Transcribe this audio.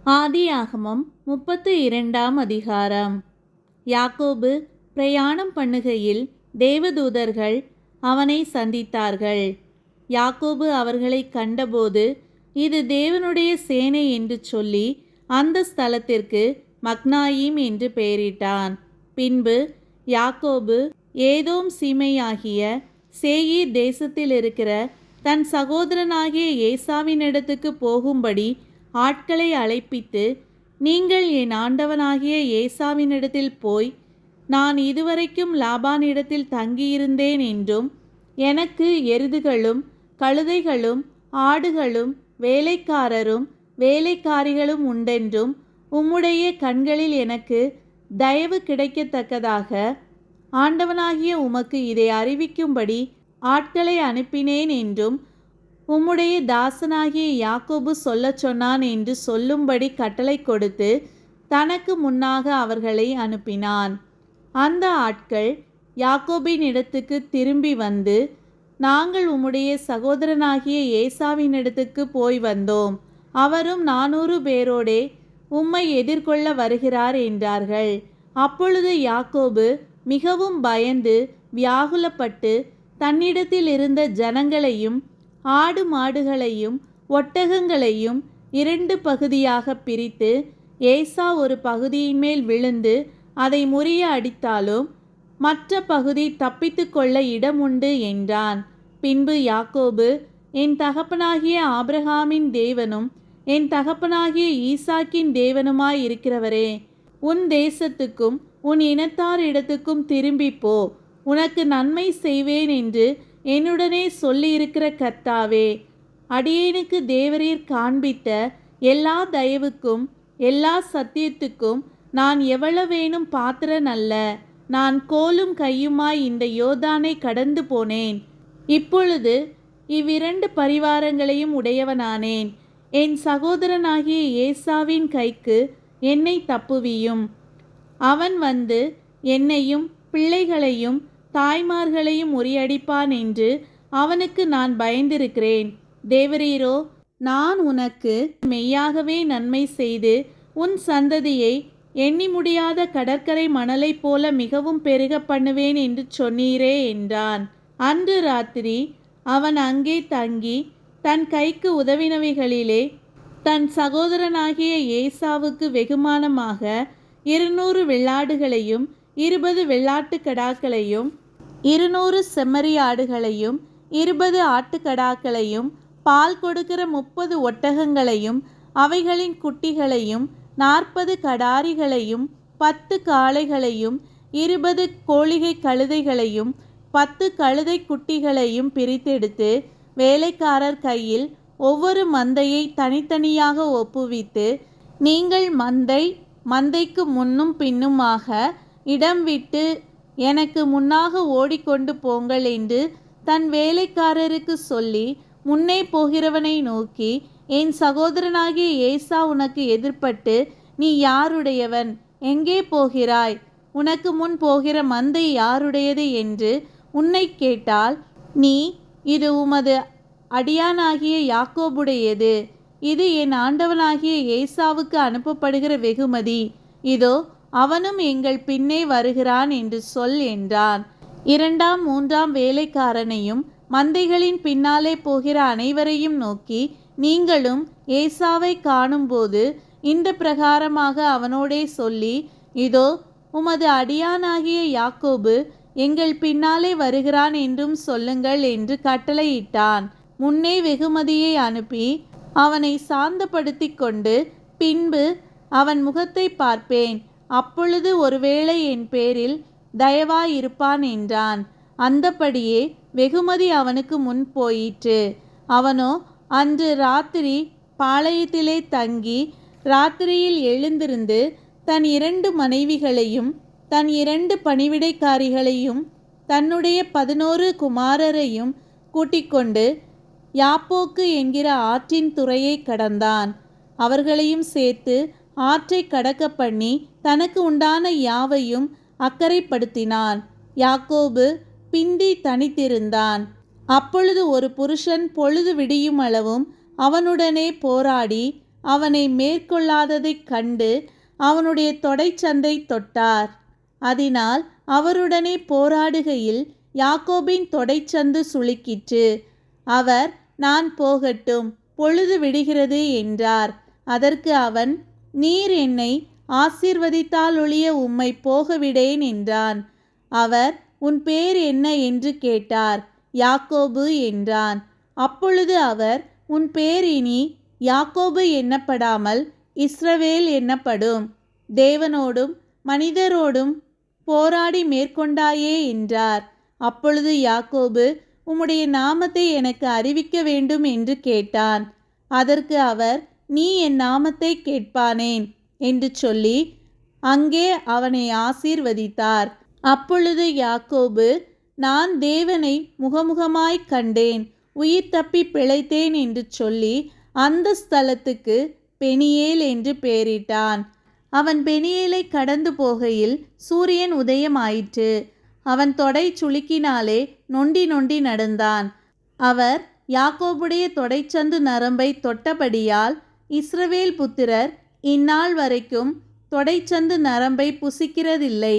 ஆதியாகமம் 32ஆம் அதிகாரம். யாக்கோபு பிரயாணம் பண்ணுகையில் தேவதூதர்கள் அவனை சந்தித்தார்கள். யாக்கோபு அவர்களை கண்டபோது, இது தேவனுடைய சேனை என்று சொல்லி அந்த ஸ்தலத்திற்கு மக்னாயீம் என்று பெயரிட்டான். பின்பு யாக்கோபு ஏதோம் சீமையாகிய சேயீர் தேசத்தில் இருக்கிற தன் சகோதரனாகிய ஏசாவினிடத்துக்கு போகும்படி ஆட்களை அழைப்பித்து, நீங்கள் என் ஆண்டவனாகிய ஏசாவினிடத்தில் போய், நான் இதுவரைக்கும் லாபானிடத்தில் தங்கியிருந்தேன் என்றும், எனக்கு எருதுகளும் கழுதைகளும் ஆடுகளும் வேலைக்காரரும் வேலைக்காரிகளும் உண்டென்றும், உம்முடைய கண்களில் எனக்கு தயவு கிடைக்கத்தக்கதாக ஆண்டவனாகிய உமக்கு இதை அறிவிக்கும்படி ஆட்களை அனுப்பினேன் என்றும் உம்முடைய தாசனாகிய யாக்கோபு சொல்லச் சொன்னான் என்று சொல்லும்படி கட்டளை கொடுத்து தனக்கு முன்னாக அவர்களை அனுப்பினான். அந்த ஆட்கள் யாக்கோபின் இடத்துக்கு திரும்பி வந்து, நாங்கள் உம்முடைய சகோதரனாகிய ஏசாவினிடத்துக்கு போய் வந்தோம், அவரும் 400 பேரோடே உம்மை எதிர்கொள்ள வருகிறார் என்றார்கள். அப்பொழுது யாக்கோபு மிகவும் பயந்து வியாகுலப்பட்டு தன்னிடத்தில் இருந்த ஜனங்களையும் ஆடு மாடுகளையும் ஒட்டகங்களையும் 2 பகுதியாக பிரித்து, ஏசா ஒரு பகுதியின் மேல் விழுந்து அதை முறிய அடித்தாலும் மற்ற பகுதி தப்பித்து கொள்ள இடம் உண்டு என்றான். பின்பு யாக்கோபு, என் தகப்பனாகிய ஆபிரகாமின் தேவனும் என் தகப்பனாகிய ஈசாக்கின் தேவனுமாய் இருக்கிறவரே, உன் தேசத்துக்கும் உன் இனத்தார் இடத்துக்கும் திரும்பிப்போ, உனக்கு நன்மை செய்வேன் என்று என்னுடனே சொல்லியிருக்கிற கர்த்தாவே, அடியேனுக்கு தேவரீர் காண்பித்த எல்லா தயவுக்கும் எல்லா சத்தியத்துக்கும் நான் எவ்வளவேனும் பாத்திரன் அல்ல. நான் கோலும் கையுமாய் இந்த யோர்தானை கடந்து போனேன். இப்பொழுது 2 பரிவாரங்களையும் உடையவனானேன். என் சகோதரனாகிய ஏசாவின் கைக்கு என்னை தப்புவியும். அவன் வந்து என்னையும் பிள்ளைகளையும் தாய்மார்களையும் முறியடிப்பான் என்று அவனுக்கு நான் பயந்திருக்கிறேன். தேவரீரோ, நான் உனக்கு மெய்யாகவே நன்மை செய்து உன் சந்ததியை எண்ணி முடியாத கடற்கரை மணலைப் போல மிகவும் பெருக பண்ணுவேன் என்று சொன்னீரே என்றான். அன்று ராத்திரி அவன் அங்கே தங்கி தன் கைக்கு உதவினவைகளிலே தன் சகோதரனாகிய ஏசாவுக்கு வெகுமானமாக 200 வெள்ளாடுகளையும் 20 வெள்ளாட்டுக்கடாக்களையும் 200 செம்மறி ஆடுகளையும் 20 ஆட்டுக்கடாக்களையும் பால் கொடுக்கிற 30 ஒட்டகங்களையும் அவைகளின் குட்டிகளையும் 40 கடாரிகளையும் 10 காளைகளையும் 20 கோழிகை கழுதைகளையும் 10 கழுதை குட்டிகளையும் பிரித்தெடுத்து வேலைக்காரர் கையில் ஒவ்வொரு மந்தையை தனித்தனியாக ஒப்புவித்து, நீங்கள் மந்தைக்கு முன்னும் பின்னுமாக இடம் விட்டு எனக்கு முன்னாக ஓடிக்கொண்டு போங்கள் என்று தன் வேலைக்காரருக்கு சொல்லி, முன்னே போகிறவனை நோக்கி, என் சகோதரனாகிய ஏசா உனக்கு எதிர்ப்பட்டு, நீ யாருடையவன், எங்கே போகிறாய், உனக்கு முன் போகிற மந்தை யாருடையது என்று உன்னை கேட்டால், நீ, இது உமது அடியானாகிய யாக்கோபுடையது, இது என் ஆண்டவனாகிய ஏசாவுக்கு அனுப்பப்படுகிற வெகுமதி, இதோ அவனும் எங்கள் பின்னே வருகிறான் என்று சொல் என்றான். 2ஆம் 3ஆம் வேலைக்காரனையும் மந்தைகளின் பின்னாலே போகிற அனைவரையும் நோக்கி, நீங்களும் ஏசாவை காணும்போது இந்த பிரகாரமாக அவனோடே சொல்லி, இதோ உமது அடியானாகிய யாக்கோபு எங்கள் பின்னாலே வருகிறான் என்றும் சொல்லுங்கள் என்று கட்டளையிட்டான். முன்னே வெகுமதியை அனுப்பி அவனை சாந்தப்படுத்தி கொண்டு, பின்பு அவன் முகத்தை பார்ப்பேன், அப்பொழுது ஒருவேளை என் பேரில் தயவாயிருப்பான் என்றான். அந்தபடியே வெகுமதி அவனுக்கு முன் போயிற்று. அவனோ அன்று ராத்திரி பாளையத்திலே தங்கி ராத்திரியில் எழுந்திருந்து தன் 2 மனைவிகளையும் தன் 2 பணிவிடைக்காரிகளையும் தன்னுடைய 11 குமாரரையும் கூட்டிக்கொண்டு யாப்போக்கு என்கிற ஆற்றின் துறையை கடந்தான். அவர்களையும் சேர்த்து ஆற்றை கடக்க பண்ணி தனக்கு உண்டான யாவையும் அக்கறைப்படுத்தினான். யாக்கோபு பிந்தி தனித்திருந்தான். அப்பொழுது ஒரு புருஷன் பொழுது விடியும் அளவும் அவனுடனே போராடி அவனை மேற்கொள்ளாததைக் கண்டு அவனுடைய தொடைச்சந்தை தொட்டார். அதனால் அவருடனே போராடுகையில் யாக்கோபின் தொடைச்சந்து சுளுக்கிற்று. அவர், நான் போகட்டும், பொழுது விடுகிறது என்றார். அதற்கு அவன், நீர் என்னை ஆசீர்வதித்தாலொழிய உம்மை போகவிடேன் என்றான். அவர், உன் பேர் என்ன என்று கேட்டார். யாக்கோபு என்றான். அப்பொழுது அவர், உன் பேர் இனி யாக்கோபு எண்ணப்படாமல் இஸ்ரவேல் எண்ணப்படும். தேவனோடும் மனிதரோடும் போராடி மேற்கொண்டாயே என்றார். அப்பொழுது யாக்கோபு, உம்முடைய நாமத்தை எனக்கு அறிவிக்க வேண்டும் என்று கேட்டான். அதற்கு அவர், நீ என் நாமத்தை கேட்பானேன் என்று சொல்லி அங்கே அவனை ஆசீர்வதித்தார். அப்பொழுது யாக்கோபு, நான் தேவனை முகமுகமாய்க் கண்டேன், உயிர் தப்பி பிழைத்தேன் என்று சொல்லி அந்த ஸ்தலத்துக்கு பெனியேல் என்று பெயரிட்டான். அவன் பெனியேலை கடந்து போகையில் சூரியன் உதயமாயிற்று. அவன் தொடை சுளுக்கினாலே நொண்டி நொண்டி நடந்தான். அவர் யாக்கோபுடைய தொடைச்சந்து நரம்பை தொட்டபடியால் இஸ்ரவேல் புத்திரர் இந்நாள் வரைக்கும் தொடைச்சந்து நரம்பை புசிக்கிறதில்லை.